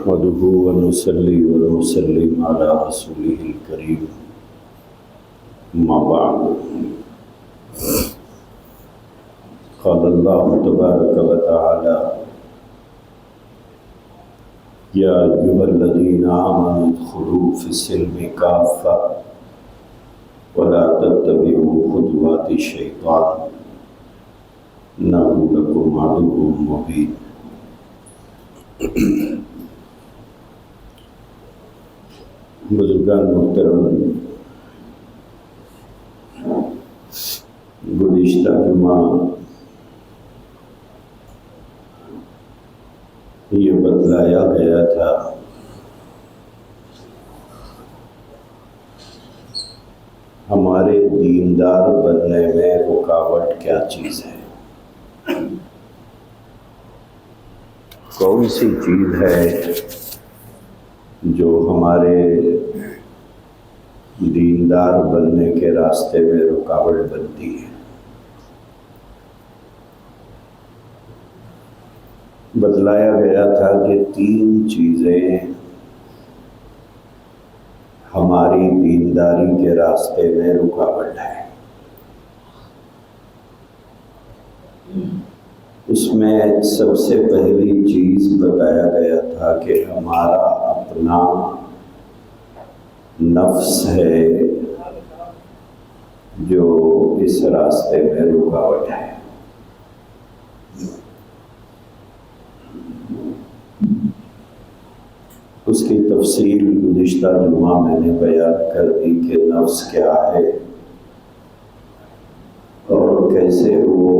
نحمده ونصلي ونسلم على رسوله الكريم أما بعد قال الله تبارك وتعالى يا أيها الذين آمنوا ادخلوا في السلم كافة ولا تتبعوا خطوات الشيطان إنه لكم عدو مبين۔ بزرگان محترم، گزشتہ جمعہ یہ بتلایا گیا تھا ہمارے دیندار بننے میں رکاوٹ کیا چیز ہے، کون سی چیز ہے جو ہمارے دیندار بننے کے راستے میں رکاوٹ بنتی ہے۔ بتلایا گیا تھا کہ 3 چیزیں ہماری دینداری کے راستے میں رکاوٹ ہے۔ اس میں سب سے پہلی چیز بتایا گیا تھا کہ ہمارا اپنا نفس ہے جو اس راستے میں رکاوٹ ہے۔ اس کی تفصیل گزشتہ جمعہ میں نے بیان کر دی کہ نفس کیا ہے اور کیسے وہ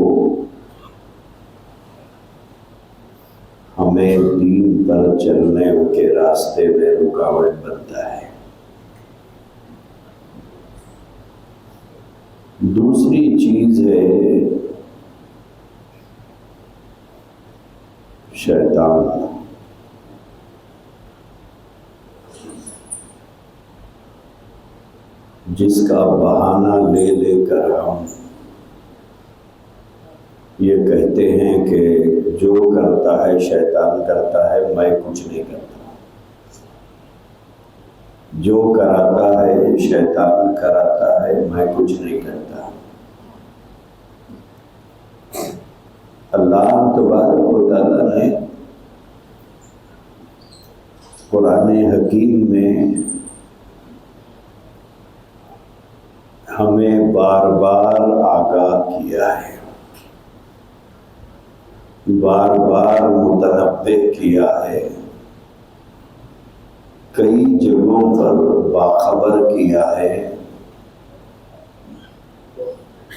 ہمیں دین پر چلنے کے راستے میں رکاوٹ بنتا ہے۔ دوسری چیز ہے شیطان، جس کا بہانہ لے لے کر ہم یہ کہتے ہیں کہ جو کرتا ہے شیطان کرتا ہے، میں کچھ نہیں کرتا، جو کراتا ہے شیطان کراتا ہے، میں کچھ نہیں کرتا۔ اللہ تبارک و تعالیٰ نے قرآن حکیم میں ہمیں بار بار آگاہ کیا ہے، بار بار متنبہ کیا ہے، کئی جگہوں پر باخبر کیا ہے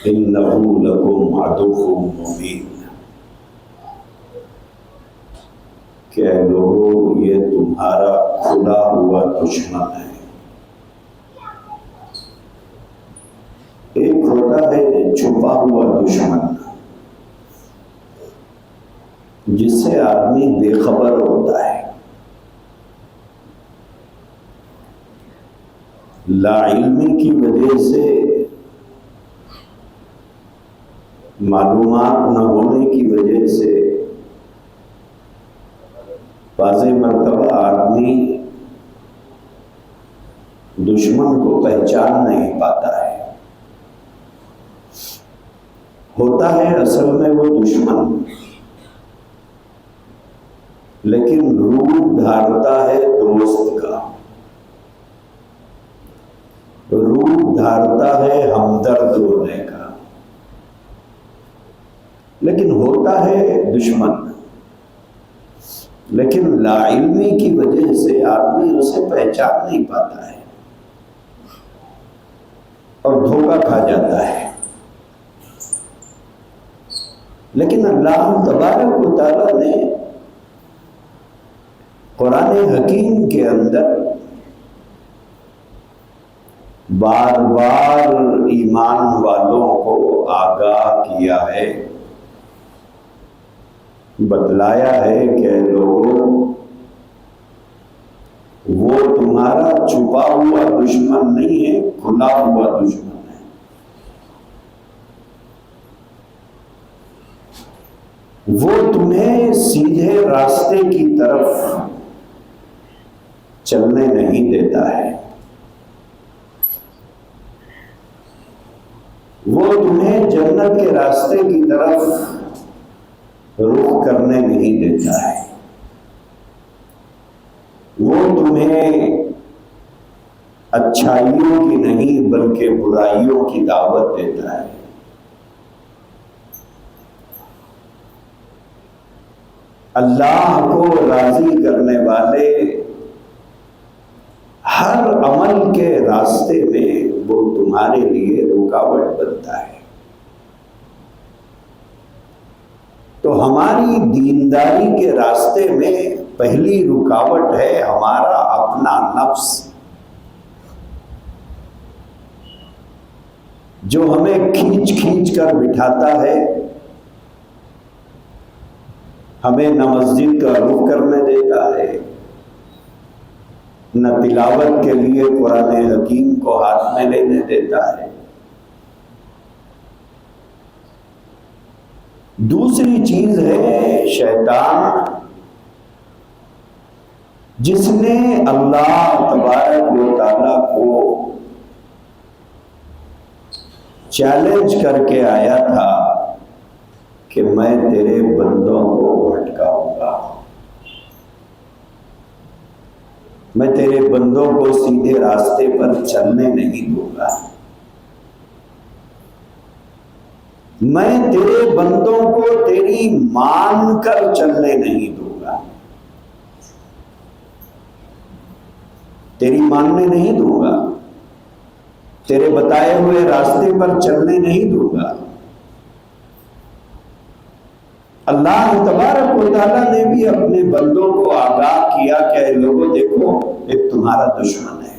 إِنَّهُ لَكُمْ عَدُوٌّ مُّبِينٌ، کہ اے لوگو یہ تمہارا کھلا ہوا دشمن ہے۔ ایک ہوتا ہے چھپا ہوا دشمن، جس سے آدمی بے خبر ہوتا ہے، لا علمی کی وجہ سے، معلومات نہ ہونے کی وجہ سے بعض مرتبہ آدمی دشمن کو پہچان نہیں پاتا ہے۔ ہوتا ہے اصل میں وہ دشمن، لیکن روپ دھارتا ہے دوست کا، روپ دھارتا ہے ہمدرد ہونے کا، لیکن ہوتا ہے دشمن۔ لیکن لا علمی کی وجہ سے آدمی اسے پہچان نہیں پاتا ہے اور دھوکہ کھا جاتا ہے۔ لیکن اللہ تبارک و تعالیٰ نے قرآن حکیم کے اندر بار بار ایمان والوں کو آگاہ کیا ہے، بتلایا ہے کہ لوگوں وہ تمہارا چھپا ہوا دشمن نہیں ہے، کھلا ہوا دشمن ہے۔ وہ تمہیں سیدھے راستے کی طرف چلنے نہیں دیتا ہے، وہ تمہیں جنت کے راستے کی طرف رخ کرنے نہیں دیتا ہے، وہ تمہیں اچھائیوں کی نہیں بلکہ برائیوں کی دعوت دیتا ہے۔ اللہ کو راضی کرنے والے ہر عمل کے راستے میں وہ تمہارے لیے رکاوٹ بنتا ہے۔ تو ہماری دینداری کے راستے میں پہلی رکاوٹ ہے ہمارا اپنا نفس، جو ہمیں کھینچ کھینچ کر بٹھاتا ہے، ہمیں نہ مسجد کا رخ کرنے دیتا ہے، نہ تلاوت کے لیے قرآن حکیم کو ہاتھ میں لینے دیتا ہے۔ دوسری چیز ہے شیطان، جس نے اللہ تبارک و تعالیٰ کو چیلنج کر کے آیا تھا کہ میں تیرے بندوں کو بھٹکاؤں گا، میں تیرے بندوں کو سیدھے راستے پر چلنے نہیں دوں گا، میں تیرے بندوں کو تیری مان کر چلنے نہیں دوں گا، تیری ماننے نہیں دوں گا، تیرے بتائے ہوئے راستے پر چلنے نہیں دوں گا۔ اللہ تبارک و تعالیٰ نے بھی اپنے بندوں کو آگاہ کیا کہ اے لوگوں دیکھو، ایک تمہارا دشمن ہے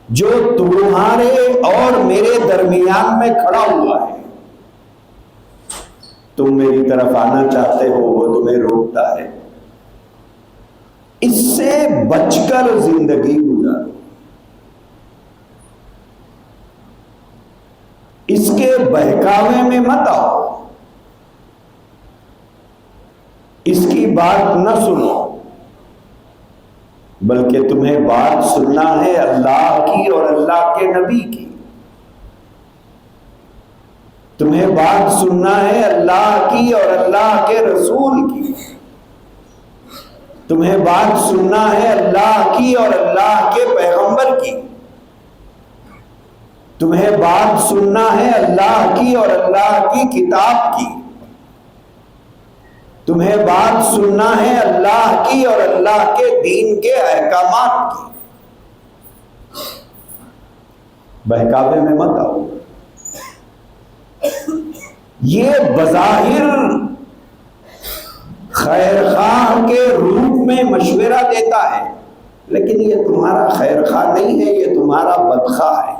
جو تمہارے اور میرے درمیان میں کھڑا ہوا ہے، تم میری طرف آنا چاہتے ہو، وہ تمہیں روکتا ہے، اس سے بچ کر زندگی گزارو، اس کے بہکاوے میں مت آؤ، اس کی بات نہ سنو، بلکہ تمہیں بات سننا ہے اللہ کی اور اللہ کے نبی کی، تمہیں بات سننا ہے اللہ کی اور اللہ کے رسول کی، تمہیں بات سننا ہے اللہ کی اور اللہ کے پیغمبر کی، تمہیں بات سننا ہے اللہ کی اور اللہ کی کتاب کی، تمہیں بات سننا ہے اللہ کی اور اللہ کے دین کے احکامات کی۔ بہکاوے میں مت آؤ۔ یہ بظاہر خیر خواہ کے روپ میں مشورہ دیتا ہے، لیکن یہ تمہارا خیر خواہ نہیں ہے، یہ تمہارا بدخواہ ہے۔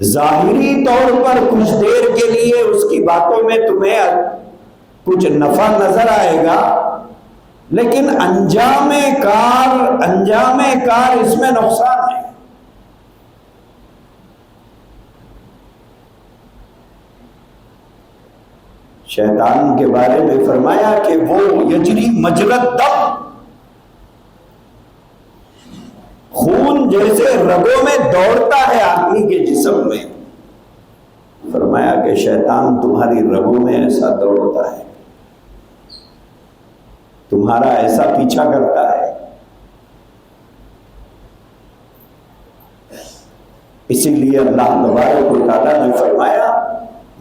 ظاہری طور پر کچھ دیر کے لیے اس کی باتوں میں تمہیں کچھ نفع نظر آئے گا، لیکن انجام کار اس میں نقصان ہے۔ شیطان کے بارے میں فرمایا کہ وہ یجری مجری الدم، خون جیسے رگوں میں دوڑتا ہے آدمی کے جسم میں، فرمایا کہ شیطان تمہاری رگوں میں ایسا دوڑتا ہے، تمہارا ایسا پیچھا کرتا ہے۔ اسی لیے اللہ تبارک و تعالیٰ نے فرمایا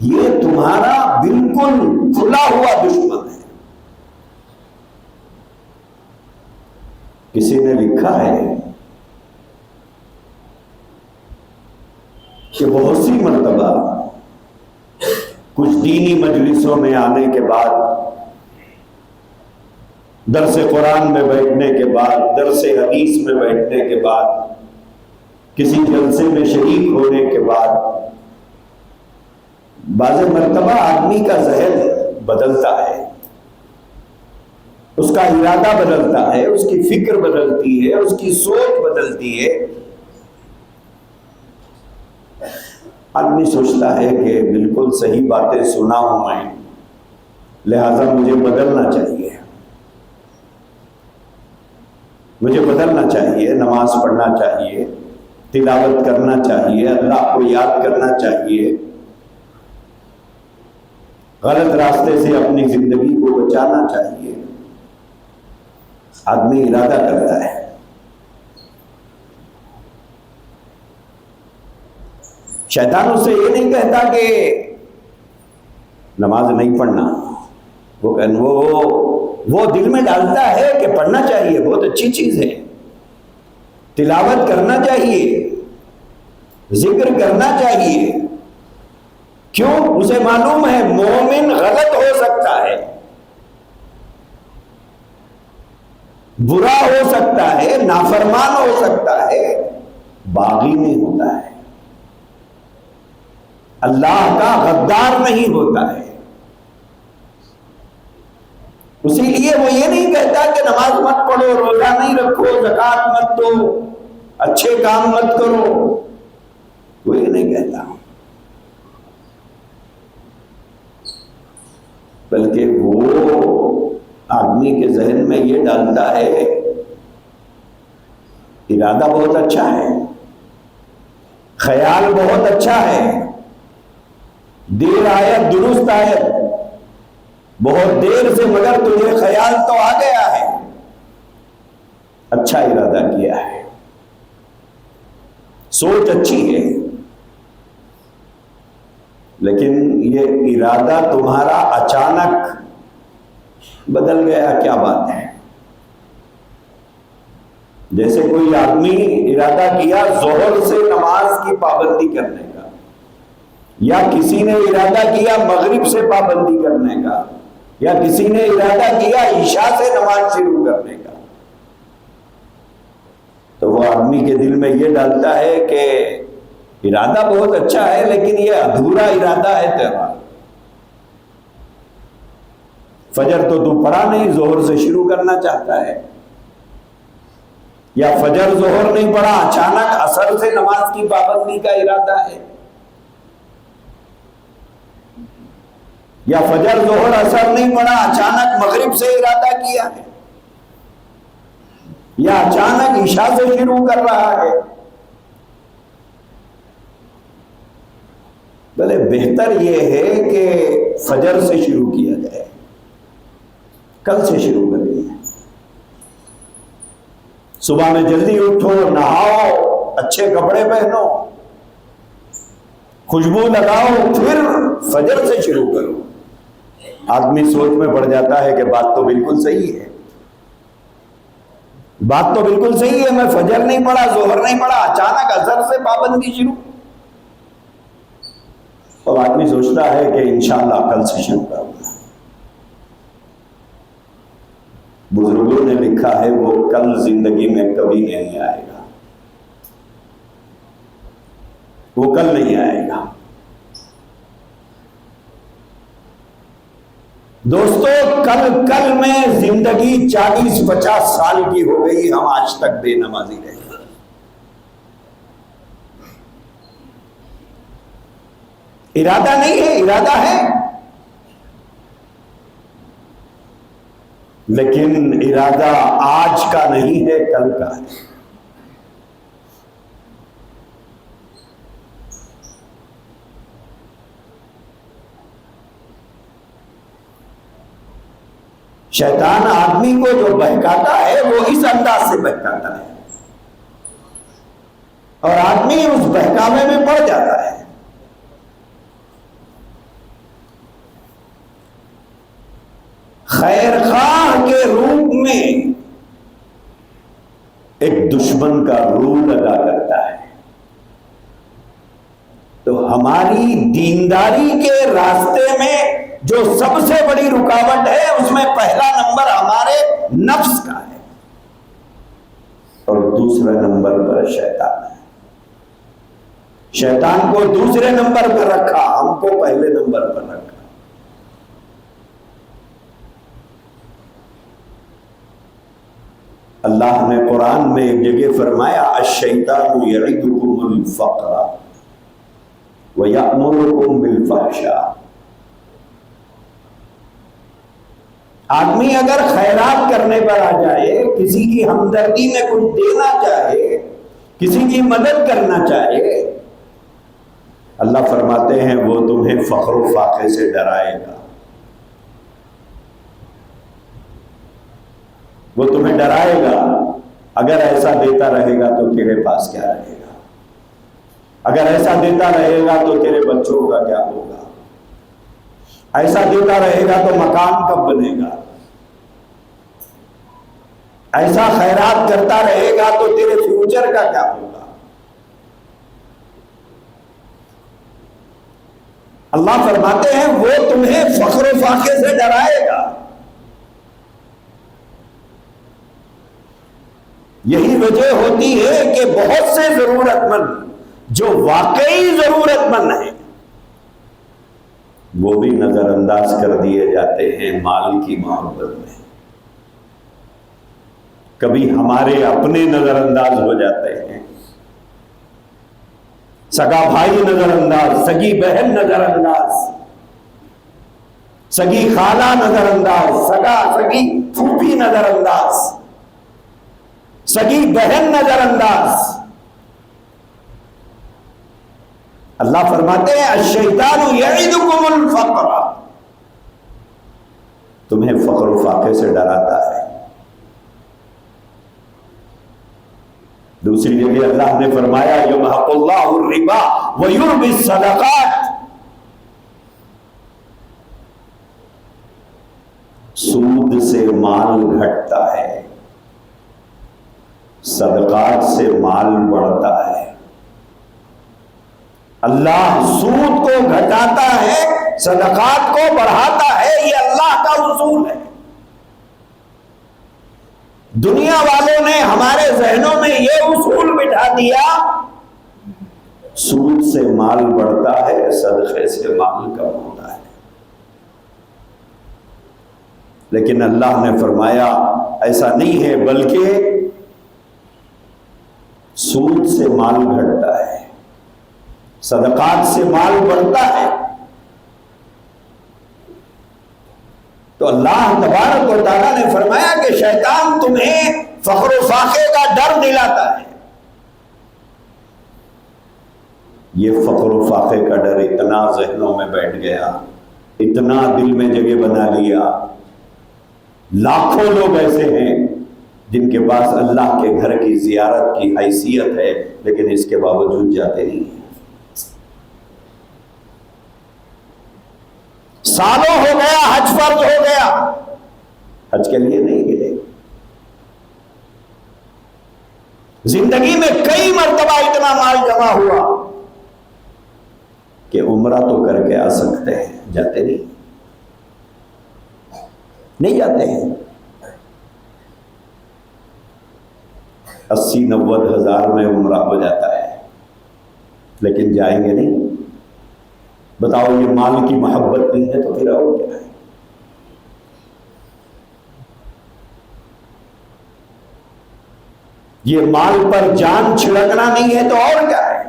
یہ تمہارا بالکل کھلا ہوا دشمن ہے۔ کسی نے لکھا ہے کہ بہت سی مرتبہ کچھ دینی مجلسوں میں آنے کے بعد، درس قرآن میں بیٹھنے کے بعد، درس حدیث میں بیٹھنے کے بعد، کسی جلسے میں شریک ہونے کے بعد، بعض مرتبہ آدمی کا ذہن بدلتا ہے، اس کا ارادہ بدلتا ہے، اس کی فکر بدلتی ہے، اس کی سوچ بدلتی ہے۔ آدمی سوچتا ہے کہ بالکل صحیح باتیں سنا ہوں میں، لہذا مجھے بدلنا چاہیے، مجھے بدلنا چاہیے، نماز پڑھنا چاہیے، تلاوت کرنا چاہیے، اللہ کو یاد کرنا چاہیے، غلط راستے سے اپنی زندگی کو بچانا چاہیے۔ آدمی ارادہ کرتا ہے۔ شیطان اس سے یہ نہیں کہتا کہ نماز نہیں پڑھنا، وہ دل میں ڈالتا ہے کہ پڑھنا چاہیے، بہت اچھی چیز ہے، تلاوت کرنا چاہیے، ذکر کرنا چاہیے۔ کیوں؟ اسے معلوم ہے مومن غلط ہو سکتا ہے، برا ہو سکتا ہے، نافرمان ہو سکتا ہے، باغی نہیں ہوتا ہے، اللہ کا غدار نہیں ہوتا ہے۔ اسی لیے وہ یہ نہیں کہتا کہ نماز مت پڑھو، روزہ نہیں رکھو، زکوٰۃ مت دو، اچھے کام مت کرو، وہ یہ نہیں کہتا، بلکہ وہ آدمی کے ذہن میں یہ ڈالتا ہے ارادہ بہت اچھا ہے، خیال بہت اچھا ہے، دیر آیت درست آیت، بہت دیر سے مگر تجھے خیال تو آ گیا ہے، اچھا ارادہ کیا ہے، سوچ اچھی ہے، لیکن یہ ارادہ تمہارا اچانک بدل گیا، کیا بات ہے؟ جیسے کوئی آدمی ارادہ کیا ظہر سے نماز کی پابندی کرنے کا، یا کسی نے ارادہ کیا مغرب سے پابندی کرنے کا، یا کسی نے ارادہ کیا عشاء سے نماز شروع کرنے کا، تو وہ آدمی کے دل میں یہ ڈالتا ہے کہ ارادہ بہت اچھا ہے لیکن یہ ادھورا ارادہ ہے تیرا، فجر تو تو پڑھا نہیں، ظہر سے شروع کرنا چاہتا ہے، یا فجر ظہر نہیں پڑھا، اچانک عصر سے نماز کی پابندی کا ارادہ ہے، یا فجر ظہر عصر نہیں پڑھا، اچانک مغرب سے ارادہ کیا ہے، یا اچانک عشاء سے شروع کر رہا ہے۔ بلے بہتر یہ ہے کہ فجر سے شروع کیا جائے، کل سے شروع کر دیا، صبح میں جلدی اٹھو، نہاؤ، اچھے کپڑے پہنو، خوشبو لگاؤ، پھر فجر سے شروع کرو۔ آدمی سوچ میں پڑ جاتا ہے کہ بات تو بالکل صحیح ہے، بات تو بالکل صحیح ہے، میں فجر نہیں پڑھا، ظہر نہیں پڑھا، اچانک عصر سے پابندی شروع، اور آدمی سوچتا ہے کہ انشاءاللہ کل سے شروع کروں گا۔ بزرگوں نے لکھا ہے وہ کل زندگی میں کبھی نہیں آئے گا، وہ کل نہیں آئے گا۔ دوستو کل میں زندگی 40-50 سال کی ہو گئی، ہم آج تک بے نمازی رہے۔ ارادہ نہیں ہے، ارادہ ہے، لیکن ارادہ آج کا نہیں ہے، کل کا ہے۔ شیطان آدمی کو جو بہکاتا ہے وہ اس انداز سے بہکاتا ہے، اور آدمی اس بہکاوے میں پڑ جاتا ہے۔ خیر خواہ کے روپ میں ایک دشمن کا رول ادا کرتا ہے، تو ہماری دینداری کے راستے میں جو سب سے بڑی رکاوٹ ہے اس میں پہلا نمبر ہمارے نفس کا ہے، اور دوسرے نمبر پر شیطان ہے۔ شیطان کو دوسرے نمبر پر رکھا، ہم کو پہلے نمبر پر رکھا۔ اللہ نے قرآن میں ایک جگہ فرمایا الشیطان یعدکم الفقر ویأمرکم بالفحشاء، آدمی اگر خیرات کرنے پر آ جائے، کسی کی ہمدردی میں کچھ دینا چاہے، کسی کی مدد کرنا چاہے، اللہ فرماتے ہیں وہ تمہیں فخر و فاقے سے ڈرائے گا، وہ تمہیں ڈرائے گا۔ اگر ایسا دیتا رہے گا تو تیرے پاس کیا رہے گا؟ اگر ایسا دیتا رہے گا تو تیرے بچوں کا کیا ہوگا؟ ایسا دیتا رہے گا تو مکان کب بنے گا؟ ایسا خیرات کرتا رہے گا تو تیرے فیوچر کا کیا ہوگا؟ اللہ فرماتے ہیں وہ تمہیں فخر و فاقے سے ڈرائے گا۔ یہی وجہ ہوتی ہے کہ بہت سے ضرورت مند جو واقعی ضرورت مند ہیں وہ بھی نظر انداز کر دیے جاتے ہیں مال کی محبت میں۔ کبھی ہمارے اپنے نظر انداز ہو جاتے ہیں، سگا بھائی نظر انداز، سگی بہن نظر انداز، سگی خالہ نظر انداز، سگی پھوپھی نظر انداز، سگی بہن نظر انداز۔ اللہ فرماتے ہیں الشیطان یعدکم الفقر، تمہیں فقر و فاقے سے ڈراتا ہے۔ دوسری جگہ اللہ نے فرمایا یمحق اللہ الربا ویربی الصدقات، سود سے مال گھٹتا ہے، صدقات سے مال بڑھتا ہے۔ اللہ سود کو گھٹاتا ہے، صدقات کو بڑھاتا ہے، یہ اللہ کا اصول ہے۔ دنیا والوں نے ہمارے ذہنوں میں یہ اصول بٹھا دیا، سود سے مال بڑھتا ہے، صدقے سے مال کم ہوتا ہے۔ لیکن اللہ نے فرمایا ایسا نہیں ہے، بلکہ سود سے مال گھٹتا ہے، صدقات سے مال بڑھتا ہے۔ تو اللہ تبارک و تعالیٰ نے فرمایا کہ شیطان تمہیں فخر و فاقے کا ڈر دلاتا ہے۔ یہ فخر و فاقے کا ڈر اتنا ذہنوں میں بیٹھ گیا، اتنا دل میں جگہ بنا لیا، لاکھوں لوگ ایسے ہیں جن کے پاس اللہ کے گھر کی زیارت کی حیثیت ہے لیکن اس کے باوجود جاتے نہیں ہیں۔ سالوں ہو گیا حج فرض ہو گیا، حج کے لیے نہیں گئے۔ زندگی میں کئی مرتبہ اتنا مال جمع ہوا کہ عمرہ تو کر کے آ سکتے ہیں، جاتے نہیں جاتے ہیں۔ 80-90 ہزار میں عمرہ ہو جاتا ہے لیکن جائیں گے نہیں۔ بتاؤ یہ مال کی محبت نہیں ہے تو پھر اور کیا ہے؟ یہ مال پر جان چھڑکنا نہیں ہے تو اور کیا ہے؟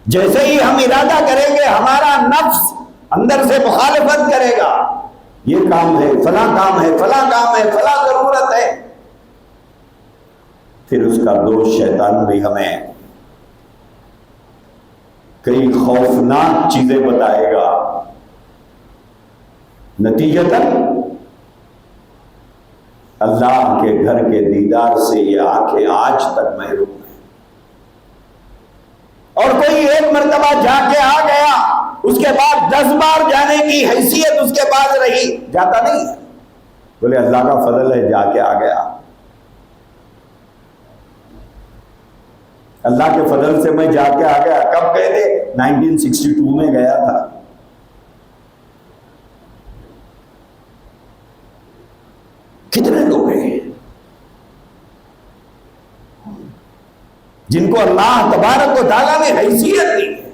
جیسے ہی ہم ارادہ کریں گے ہمارا نفس اندر سے مخالفت کرے گا، یہ کام ہے، فلاں کام ہے، فلاں کام ہے، فلاں ضرورت ہے، پھر اس کا دوست شیطان بھی ہمیں کئی خوفناک چیزیں بتائے گا۔ نتیجتاً اللہ کے گھر کے دیدار سے یہ آنکھیں آج تک محروم ہیں۔ اور کوئی ایک مرتبہ جا کے آ گیا، اس کے بعد 10 بار جانے کی حیثیت اس کے پاس رہی، جاتا نہیں ہے۔ بولے اللہ کا فضل ہے جا کے آ گیا، اللہ کے فضل سے میں جا کے آ گیا۔ کب گئے تھے؟ 1962 میں گیا تھا۔ کتنے لوگ ہیں جن کو اللہ تبارک و تعالیٰ نے حیثیت دی ہے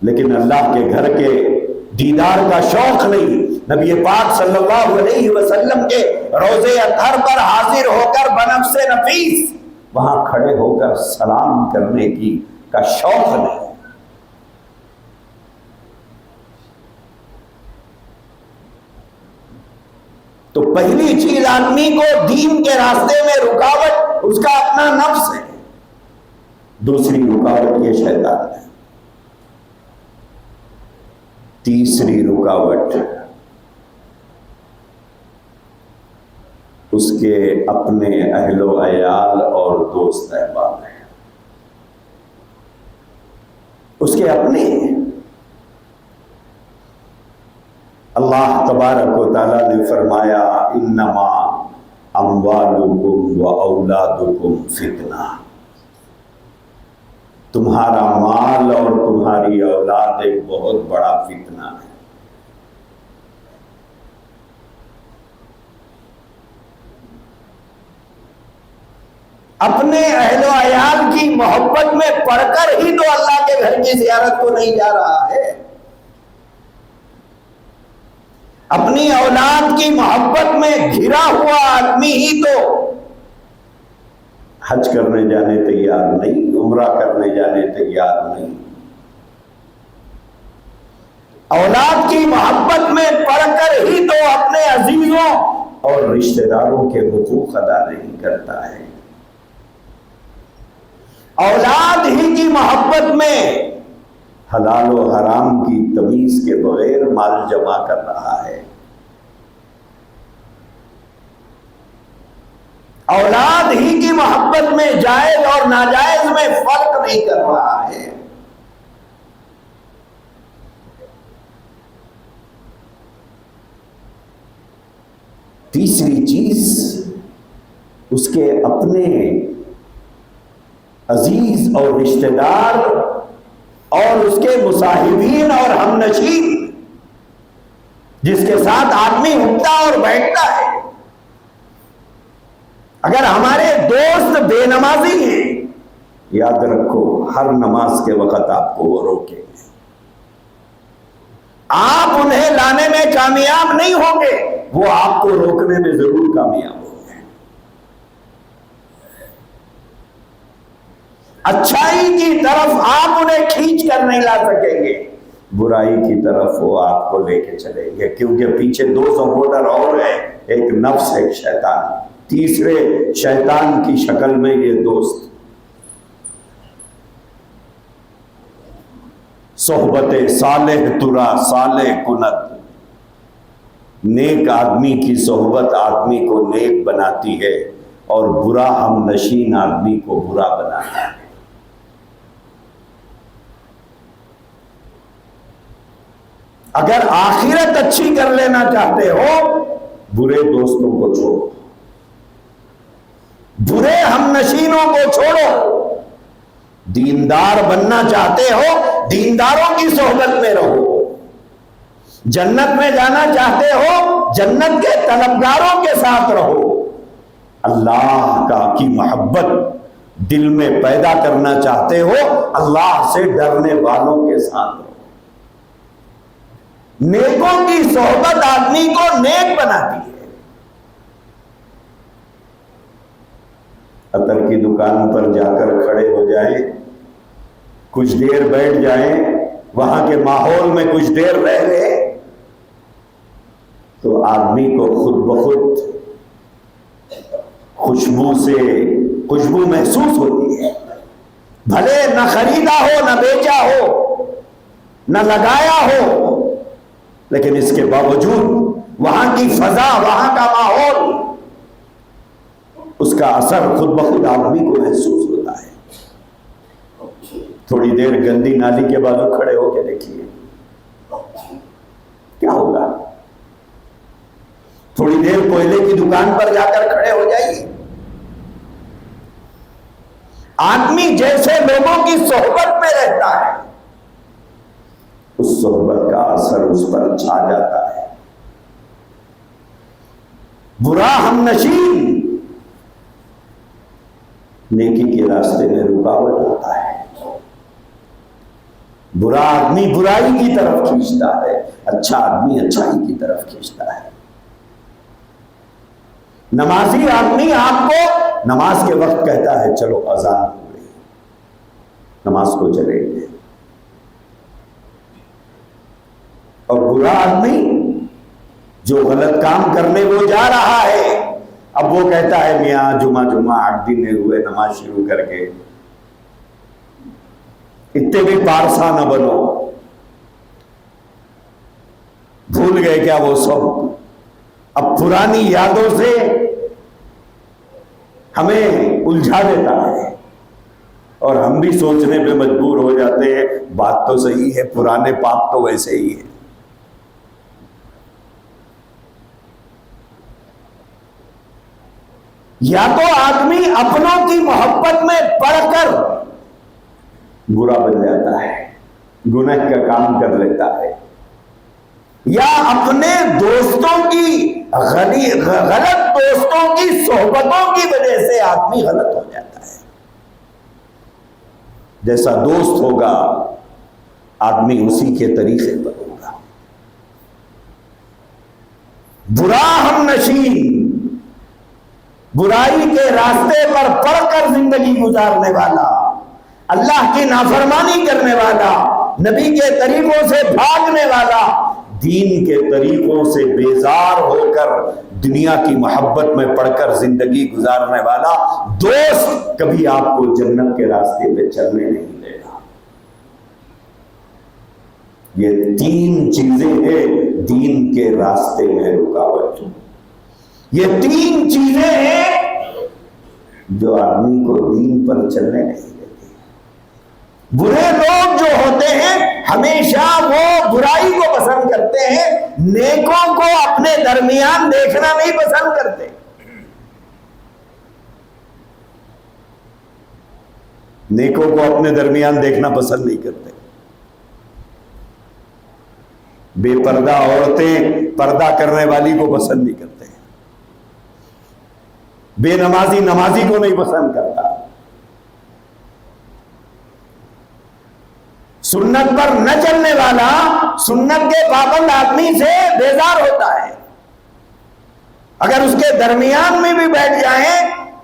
لیکن اللہ کے گھر کے دیدار کا شوق نہیں۔ نبی پاک صلی اللہ علیہ وسلم کے روضے اطہر پر حاضر ہو کر بنفس نفیس وہاں کھڑے ہو کر سلام کرنے کا شوق نہیں۔ پہلی چیز آدمی کو دین کے راستے میں رکاوٹ اس کا اپنا نفس ہے، دوسری رکاوٹ یہ شیطان ہے، تیسری رکاوٹ اس کے اپنے اہل و عیال اور دوست احباب ہیں، اس کے اپنے ہیں۔ اللہ تبارک و تعالیٰ نے فرمایا انما اموالکم و اولادکم فتنہ، تمہارا مال اور تمہاری اولاد ایک بہت بڑا فتنہ ہے۔ اپنے اہل و عیال کی محبت میں پڑھ کر ہی تو اللہ کے گھر کی زیارت کو نہیں جا رہا ہے، اپنی اولاد کی محبت میں گھرا ہوا آدمی ہی تو حج کرنے جانے تیار نہیں، عمرہ کرنے جانے تیار نہیں، اولاد کی محبت میں پڑھ کر ہی تو اپنے عزیزوں اور رشتہ داروں کے حقوق ادا نہیں کرتا ہے، اولاد ہی کی محبت میں حلال و حرام کی تمیز کے بغیر مال جمع کر رہا ہے، اولاد ہی کی محبت میں جائز اور ناجائز میں فرق نہیں کر رہا ہے۔ تیسری چیز اس کے اپنے عزیز اور رشتہ دار اور اس کے مصاحبین اور ہمنشین جس کے ساتھ آدمی اٹھتا اور بیٹھتا ہے، اگر ہمارے دوست بے نمازی ہیں یاد رکھو ہر نماز کے وقت آپ کو وہ روکیں گے، آپ انہیں لانے میں کامیاب نہیں ہوں گے، وہ آپ کو روکنے میں ضرور کامیاب ہوں گے۔ اچھائی کی طرف آپ انہیں کھینچ کر نہیں لا سکیں گے، برائی کی طرف وہ آپ کو لے کے چلیں گے، کیونکہ پیچھے دو سپورٹر اور ہیں، ایک نفس ایک شیطان، تیسرے شیطان کی شکل میں یہ دوست۔ صحبت صالح ترا صالح کند، نیک آدمی کی صحبت آدمی کو نیک بناتی ہے اور برا ہم نشین آدمی کو برا بناتا ہے۔ اگر آخرت اچھی کر لینا چاہتے ہو برے دوستوں کو چھوڑو، برے ہم نشینوں کو چھوڑو، دیندار بننا چاہتے ہو دینداروں کی صحبت میں رہو، جنت میں جانا چاہتے ہو جنت کے طلبگاروں کے ساتھ رہو، اللہ کی محبت دل میں پیدا کرنا چاہتے ہو اللہ سے ڈرنے والوں کے ساتھ رہو۔ نیکوں کی صحبت آدمی کو نیک بناتی ہے۔ عطر کی دکان پر جا کر کھڑے ہو جائیں، کچھ دیر بیٹھ جائیں، وہاں کے ماحول میں کچھ دیر رہ لیں تو آدمی کو خود بخود خوشبو محسوس ہوتی ہے، بھلے نہ خریدا ہو نہ بیچا ہو نہ لگایا ہو، لیکن اس کے باوجود وہاں کی فضا وہاں کا ماحول اس کا اثر خود بخود آدمی کو محسوس ہوتا ہے۔ تھوڑی دیر گندی نالی کے بازو کھڑے ہو کے دیکھیے کیا ہوگا، تھوڑی دیر کوئلے کی دکان پر جا کر کھڑے ہو جائیے، آدمی جیسے لوگوں کی صحبت میں رہتا ہے اس صحبت کا اثر اس پر چھا جاتا ہے۔ برا ہم نشین نیکی کے راستے میں رکاوٹ ہوتا ہے، برا آدمی برائی کی طرف کھینچتا ہے، اچھا آدمی اچھائی کی طرف کھینچتا ہے۔ نمازی آدمی آپ کو نماز کے وقت کہتا ہے چلو اذان ہو گئی، نماز کو چلیں گے، اور برا آدمی جو غلط کام کرنے وہ جا رہا ہے، اب وہ کہتا ہے میاں جمعہ 8 دن ہوئے نماز شروع کر کے، اتنے بھی پارسا نہ بنو، بھول گئے کیا وہ سب؟ اب پرانی یادوں سے ہمیں الجھا دیتا ہے اور ہم بھی سوچنے پہ مجبور ہو جاتے ہیں بات تو صحیح ہے، پرانے پاپ تو ویسے ہی ہے۔ یا تو آدمی اپنوں کی محبت میں پڑھ کر برا بن جاتا ہے، گناہ کا کام کر لیتا ہے، یا اپنے دوستوں کی غلط دوستوں کی صحبتوں کی وجہ سے آدمی غلط ہو جاتا ہے۔ جیسا دوست ہوگا آدمی اسی کے طریقے پر ہوگا۔ برا ہم نشین، برائی کے راستے پر پڑھ کر زندگی گزارنے والا، اللہ کی نافرمانی کرنے والا، نبی کے طریقوں سے بھاگنے والا، دین کے طریقوں سے بیزار ہو کر دنیا کی محبت میں پڑھ کر زندگی گزارنے والا دوست کبھی آپ کو جنت کے راستے پہ چلنے نہیں دے گا۔ یہ 3 چیزیں ہیں دین کے راستے میں رکاوٹ، یہ 3 چیزیں ہیں جو آدمی کو دین پر چلنے نہیں دیتی۔ برے لوگ جو ہوتے ہیں ہمیشہ وہ برائی کو پسند کرتے ہیں، نیکوں کو اپنے درمیان دیکھنا نہیں پسند کرتے۔ نیکوں کو اپنے درمیان دیکھنا پسند نہیں کرتے۔ بے پردہ عورتیں پردہ کرنے والی کو پسند نہیں کرتے، بے نمازی نمازی کو نہیں پسند کرتا، سنت پر نہ چلنے والا سنت کے پابند آدمی سے بیزار ہوتا ہے۔ اگر اس کے درمیان میں بھی بیٹھ جائیں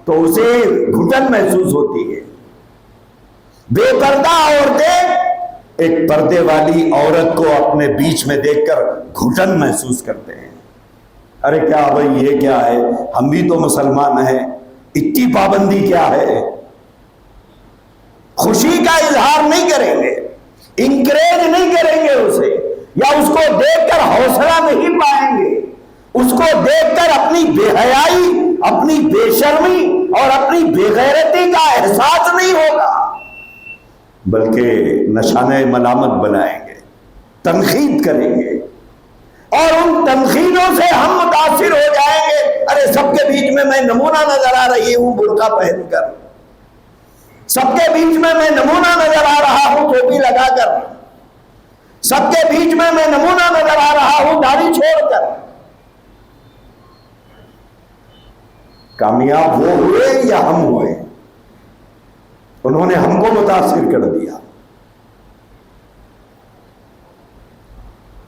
تو اسے گھٹن محسوس ہوتی ہے۔ بے پردہ عورتیں ایک پردے والی عورت کو اپنے بیچ میں دیکھ کر گھٹن محسوس کرتے ہیں، ارے کیا بھائی یہ کیا ہے، ہم بھی تو مسلمان ہیں، اتنی پابندی کیا ہے؟ خوشی کا اظہار نہیں کریں گے، انکریج نہیں کریں گے اسے، یا اس کو دیکھ کر حوصلہ نہیں پائیں گے، اس کو دیکھ کر اپنی بے حیائی، اپنی بے شرمی اور اپنی بے غیرتی کا احساس نہیں ہوگا، بلکہ نشانہ ملامت بنائیں گے، تنقید کریں گے، اور ان تنقیدوں سے ہم متاثر ہو جائیں گے، ارے سب کے بیچ میں نمونہ نظر آ رہی ہوں برقع پہن کر، سب کے بیچ میں نمونہ نظر آ رہا ہوں ٹوپی لگا کر، سب کے بیچ میں نمونہ نظر آ رہا ہوں داڑھی چھوڑ کر۔ کامیاب وہ ہوئے یا ہم ہوئے؟ انہوں نے ہم کو متاثر کر دیا،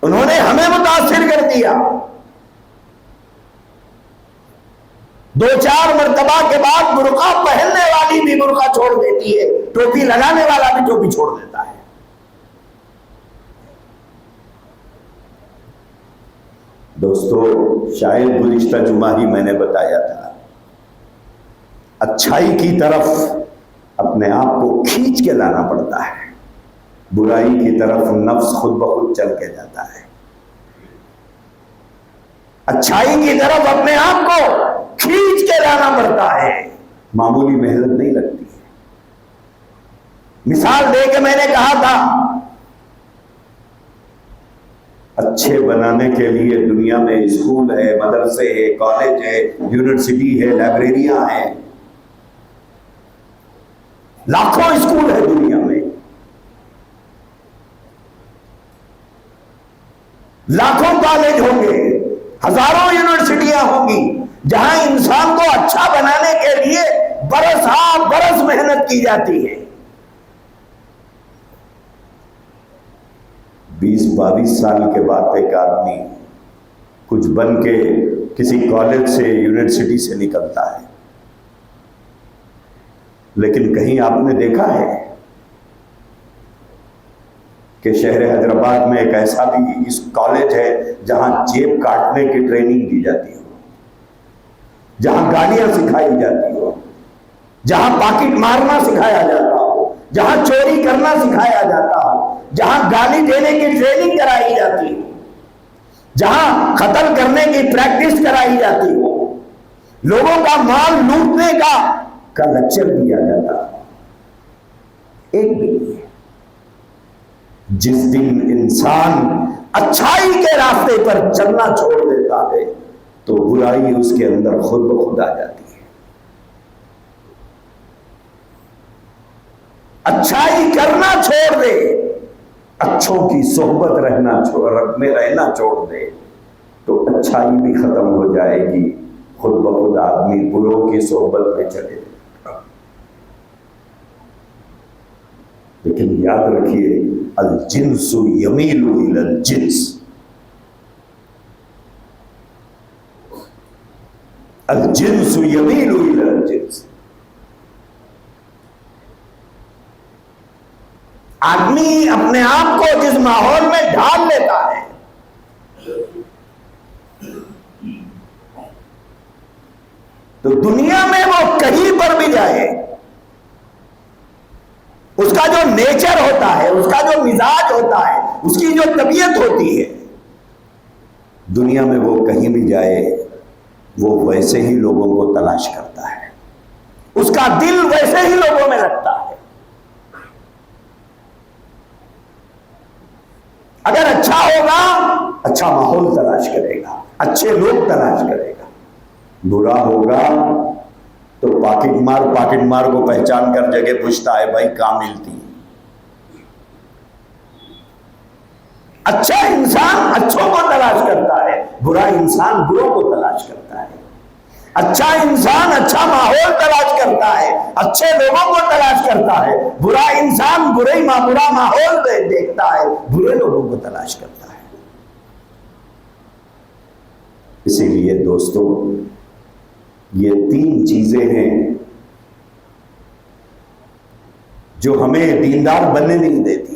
انہوں نے ہمیں متاثر کر دیا۔ 2-4 مرتبہ کے بعد برقع پہننے والی بھی برقع چھوڑ دیتی ہے، ٹوپی لگانے والا بھی ٹوپی چھوڑ دیتا ہے۔ دوستو شاید گزشتہ جمعہ ہی میں نے بتایا تھا، اچھائی کی طرف اپنے آپ کو کھینچ کے لانا پڑتا ہے، برائی کی طرف نفس خود بخود چل کے جاتا ہے۔ اچھائی کی طرف اپنے آپ کو کھینچ کے لانا پڑتا ہے، معمولی محنت نہیں لگتی ہے۔ مثال دے کے میں نے کہا تھا اچھے بنانے کے لیے دنیا میں اسکول ہے، مدرسے ہے، کالج ہے، یونیورسٹی ہے، لائبریریاں ہیں، لاکھوں اسکول ہے دنیا میں، لاکھوں کالج ہوں گے، ہزاروں یونیورسٹیاں ہوں گی، جہاں انسان کو اچھا بنانے کے لیے برس ہا برس محنت کی جاتی ہے۔ 20-22 سال کے بعد ایک آدمی کچھ بن کے کسی کالج سے یونیورسٹی سے نکلتا ہے، لیکن کہیں آپ نے دیکھا ہے کہ شہر حیدرآباد میں ایک ایسا بھی اس کالج ہے جہاں جیب کاٹنے کی ٹریننگ دی جاتی ہو، جہاں گالیاں سکھائی جاتی ہو، جہاں پاکٹ مارنا سکھایا جاتا ہو، جہاں چوری کرنا سکھایا جاتا ہو، جہاں گالی دینے کی ٹریننگ کرائی جاتی ہو، جہاں قتل کرنے کی پریکٹس کرائی جاتی ہو، لوگوں کا مال لوٹنے کا لیکچر دیا جاتا ہے، ایک بھی نہیں ہے۔ جس دن انسان اچھائی کے راستے پر چلنا چھوڑ دیتا ہے تو برائی اس کے اندر خود بخود آ جاتی ہے۔ اچھائی کرنا چھوڑ دے، اچھوں کی صحبت میں رہنا چھوڑ دے تو اچھائی بھی ختم ہو جائے گی، خود بخود آدمی بروں کی صحبت میں چلے جائے۔ لیکن یاد رکھیے الجنس یمیل الی الجنس، الجنس یمیل الی الجنس۔ آدمی اپنے آپ کو جس ماحول میں ڈھال لیتا ہے تو دنیا میں وہ کہیں پر بھی جائے، اس کا جو نیچر ہوتا ہے، اس کا جو مزاج ہوتا ہے، اس کی جو طبیعت ہوتی ہے، دنیا میں وہ کہیں بھی جائے وہ ویسے ہی لوگوں کو تلاش کرتا ہے، اس کا دل ویسے ہی لوگوں میں لگتا ہے۔ اگر اچھا ہوگا اچھا ماحول تلاش کرے گا، اچھے لوگ تلاش کرے گا، برا ہوگا تو پاکٹ مار کو پہچان کر جگہ پوچھتا ہے بھائی کہاں ملتی ہے۔ اچھا انسان اچھوں کو تلاش کرتا ہے، برا انسان بروں کو تلاش کرتا ہے۔ اچھا انسان اچھا ماحول تلاش کرتا ہے، اچھے لوگوں کو تلاش کرتا ہے، برا انسان برا ماحول دیکھتا ہے، برے لوگوں کو تلاش کرتا ہے۔ اسی لیے دوستو یہ تین چیزیں ہیں جو ہمیں دیندار بننے نہیں دیتی۔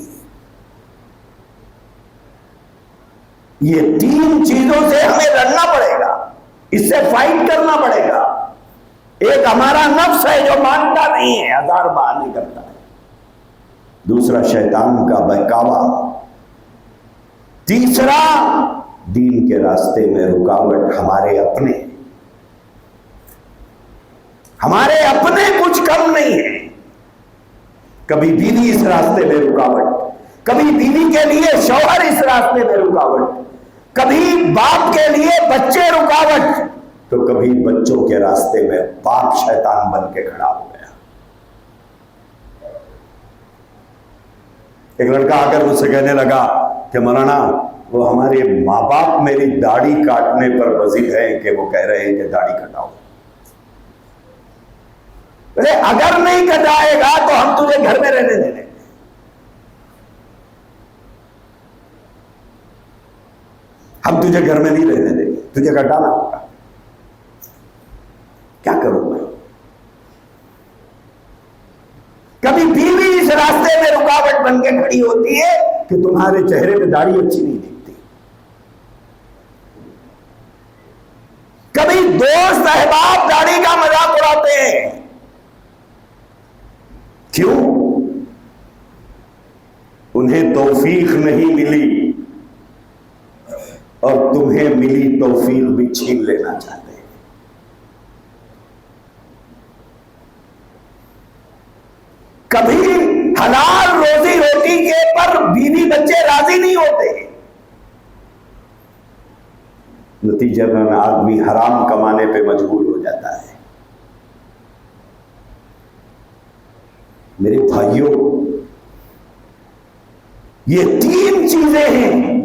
یہ تین چیزوں سے ہمیں لڑنا پڑے گا، اس سے فائٹ کرنا پڑے گا۔ ایک ہمارا نفس ہے جو مانتا نہیں ہے، ہزار بہانے کرتا ہے۔ دوسرا شیطان کا بہکاوا، تیسرا دین کے راستے میں رکاوٹ ہمارے اپنے کچھ کم نہیں ہے۔ کبھی بیوی اس راستے میں رکاوٹ، کبھی بیوی کے لیے شوہر اس راستے میں رکاوٹ، کبھی باپ کے لیے بچے رکاوٹ، تو کبھی بچوں کے راستے میں باپ شیطان بن کے کھڑا ہو گیا۔ ایک لڑکا آ کر مجھ سے کہنے لگا کہ مولانا وہ ہمارے ماں باپ میری داڑھی کاٹنے پر بضد ہیں کہ وہ کہہ رہے ہیں کہ داڑھی کٹاؤ۔ اگر نہیں کٹائے گا تو ہم تجھے گھر میں رہنے دیں گے۔ ہم تجھے گھر میں نہیں رہنے دیں گے، تجھے کٹانا ہوگا۔ کیا کروں میں؟ کبھی بیوی اس راستے میں رکاوٹ بن کے کھڑی ہوتی ہے کہ تمہارے چہرے پہ داڑھی اچھی نہیں دکھتی، کبھی دوست احباب داڑھی کا مذاق اڑاتے ہیں۔ کیوں؟ انہیں توفیق نہیں ملی اور تمہیں ملی توفیق بھی چھین لینا چاہتے ہیں۔ کبھی حلال روزی روٹی کے پر بیوی بچے راضی نہیں ہوتے، نتیجہ میں آدمی حرام کمانے پہ مجبور ہو جاتا ہے۔ میرے بھائیوں، یہ تین چیزیں ہیں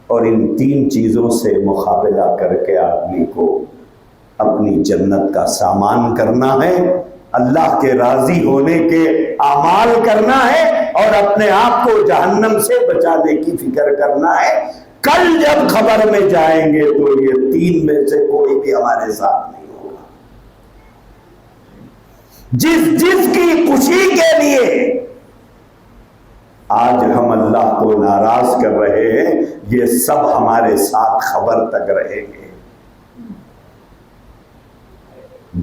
اور ان تین چیزوں سے مقابلہ کر کے آدمی کو اپنی جنت کا سامان کرنا ہے، اللہ کے راضی ہونے کے اعمال کرنا ہے اور اپنے آپ کو جہنم سے بچانے کی فکر کرنا ہے۔ کل جب خبر میں جائیں گے تو یہ تین میں سے کوئی بھی ہمارے ساتھ نہیں ہوگا۔ جس کی خوشی کے لیے آج ہم اللہ کو ناراض کر رہے ہیں، یہ سب ہمارے ساتھ خبر تک رہیں گے۔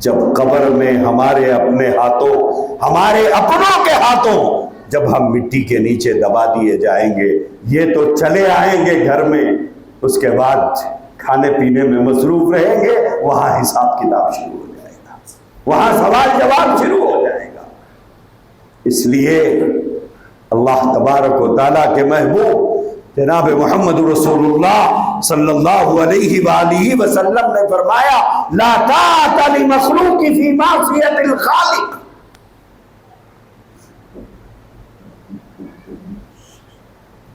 جب قبر میں ہمارے اپنے ہاتھوں، ہمارے اپنوں کے ہاتھوں جب ہم مٹی کے نیچے دبا دیے جائیں گے، یہ تو چلے آئیں گے گھر میں، اس کے بعد کھانے پینے میں مصروف رہیں گے، وہاں حساب کتاب شروع ہو جائے گا، وہاں سوال جواب شروع ہو جائے گا۔ اس لیے اللہ تبارک و تعالیٰ کے محبوب جناب محمد رسول اللہ صلی اللہ علیہ وآلہ وسلم نے فرمایا لا طاعت لمخلوق فی معصیت الخالق،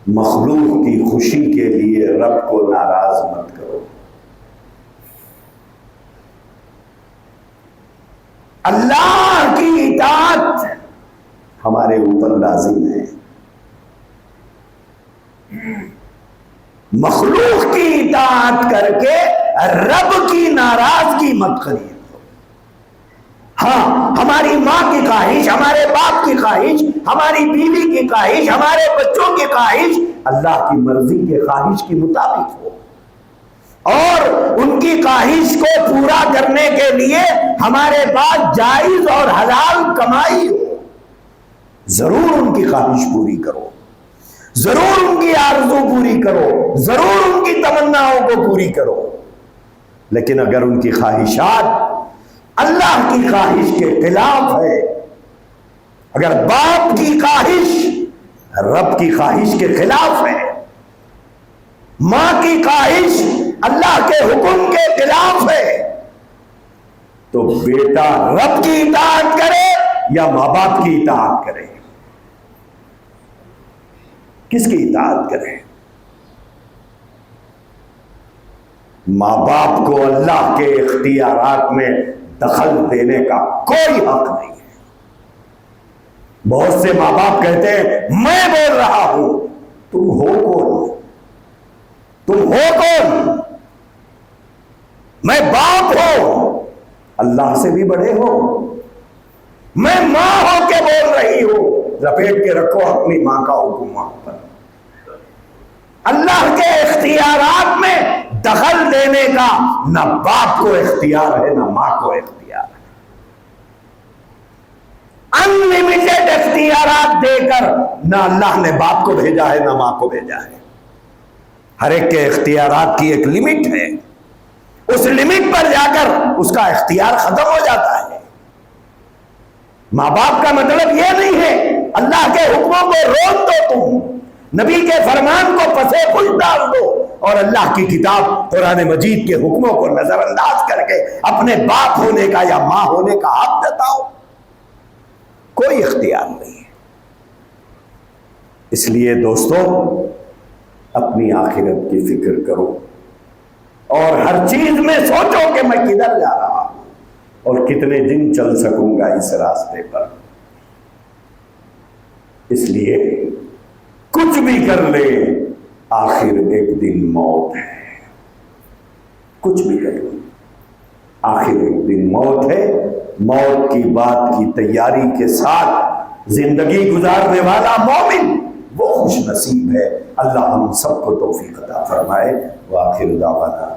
مخلوق کی خوشی کے لیے رب کو ناراض مت کرو۔ اللہ کی اطاعت ہمارے اوپر لازم ہے، مخلوق کی اطاعت کر کے رب کی ناراضگی مت کریے۔ ہاں، ہماری ماں کی خواہش، ہمارے باپ کی خواہش، ہماری بیوی کی خواہش، ہمارے بچوں کی خواہش اللہ کی مرضی کے خواہش کے مطابق ہو، اور ان کی خواہش کو پورا کرنے کے لیے ہمارے پاس جائز اور حلال کمائی ہو۔ ضرور ان کی خواہش پوری کرو، ضرور ان کی آرزو پوری کرو، ضرور ان کی تمناؤں کو پوری کرو، لیکن اگر ان کی خواہشات اللہ کی خواہش کے خلاف ہے، اگر باپ کی خواہش رب کی خواہش کے خلاف ہے، ماں کی خواہش اللہ کے حکم کے خلاف ہے، تو بیٹا رب کی اطاعت کرے یا ماں باپ کی اطاعت کرے؟ کس کی اطاعت کرے؟ ماں باپ کو اللہ کے اختیارات میں دخل دینے کا کوئی حق نہیں ہے۔ بہت سے ماں باپ کہتے ہیں میں بول رہا ہوں، تم ہو کون؟ تم ہو کون؟ میں باپ ہوں، اللہ سے بھی بڑے ہو، میں ماں ہو کے بول رہی ہوں، لپیٹ کے رکھو اپنی ماں کا حکم وہاں پر۔ اللہ کے اختیارات میں دخل دینے کا نہ باپ کو اختیار ہے نہ ماں کو اختیار ہے۔ انلمیٹڈ اختیارات دے کر نہ اللہ نے باپ کو بھیجا ہے نہ ماں کو بھیجا ہے۔ ہر ایک کے اختیارات کی ایک لمٹ ہے، اس لمٹ پر جا کر اس کا اختیار ختم ہو جاتا ہے۔ ماں باپ کا مطلب یہ نہیں ہے اللہ کے حکموں کو روک دو، تم نبی کے فرمان کو پسے پش ڈال دو، اور اللہ کی کتاب قرآن مجید کے حکموں کو نظر انداز کر کے اپنے باپ ہونے کا یا ماں ہونے کا حق جتاؤ۔ کوئی اختیار نہیں ہے۔ اس لیے دوستو، اپنی آخرت کی فکر کرو، اور ہر چیز میں سوچو کہ میں کدھر جا رہا ہوں اور کتنے دن چل سکوں گا اس راستے پر۔ اس لیے کچھ بھی کر لے، آخر ایک دن موت ہے۔ کچھ بھی کر لے، آخر ایک دن موت ہے۔ موت کی بات کی تیاری کے ساتھ زندگی گزارنے والا مومن وہ خوش نصیب ہے۔ اللہ ہم سب کو توفیق عطا فرمائے۔ وآخر دعوانا